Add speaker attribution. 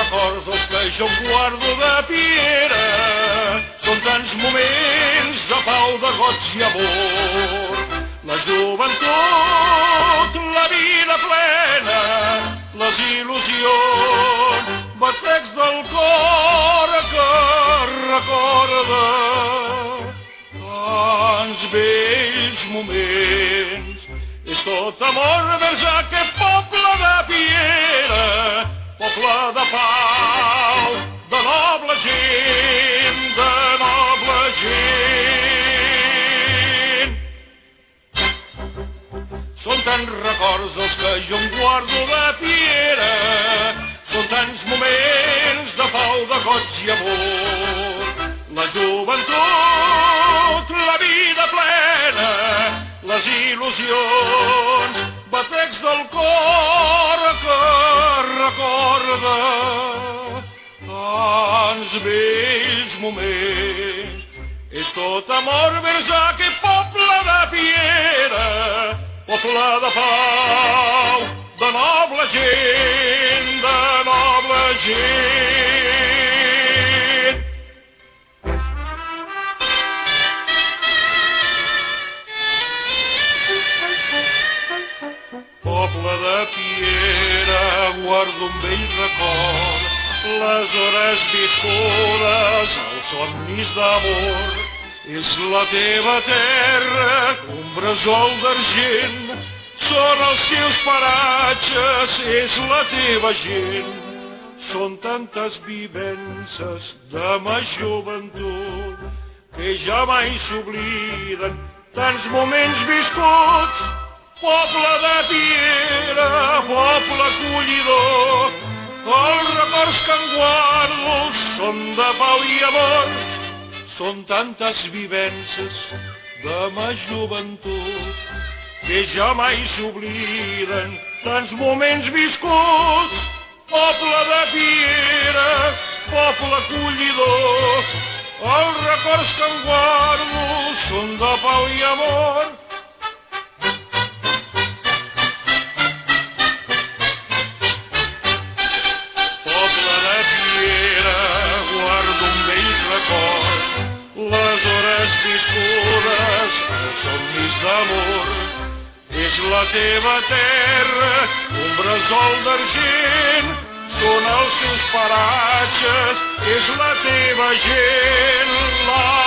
Speaker 1: records els que jo em guardo de Piera. Són tants moments de pau, de goig i amor. La joventut, la vida plena, les il·lusions, batecs del cor que recorda tants vells moments. És tot amor vers aquest poble de Piera, poble de pau, de noble gent, de noble gent. Són tants records els que jo em guardo de Piera, són tants moments de pau, de goig i amor. La joventut, la vida plena, les il·lusions, batecs del cor que recorda tants vells moments. És tot amor vers aquest poble de Piera, poble de pau, de noble gent, de noble gent. Poble de Piera, guardo un vell record, les hores viscudes, els somnis d'amor. És la teva terra, un bressol d'argent, són els teus paratges, és la teva gent. Són tantes vivències de ma joventut que ja mai s'obliden, tants moments viscuts. Poble de Piera, poble acollidor, els records que en guardo són de pau i amor. Són tantes vivències de ma joventut que ja mai s'obliden, tants moments viscuts. Poble de Piera, poble acollidor, els records que en guardo són de pau i amor. Poble de Piera, guardo un vell record, les hores viscudes, els somnis d'amor. És la teva terra, un bressol d'argent, són els teus paratges, és la teva gent, la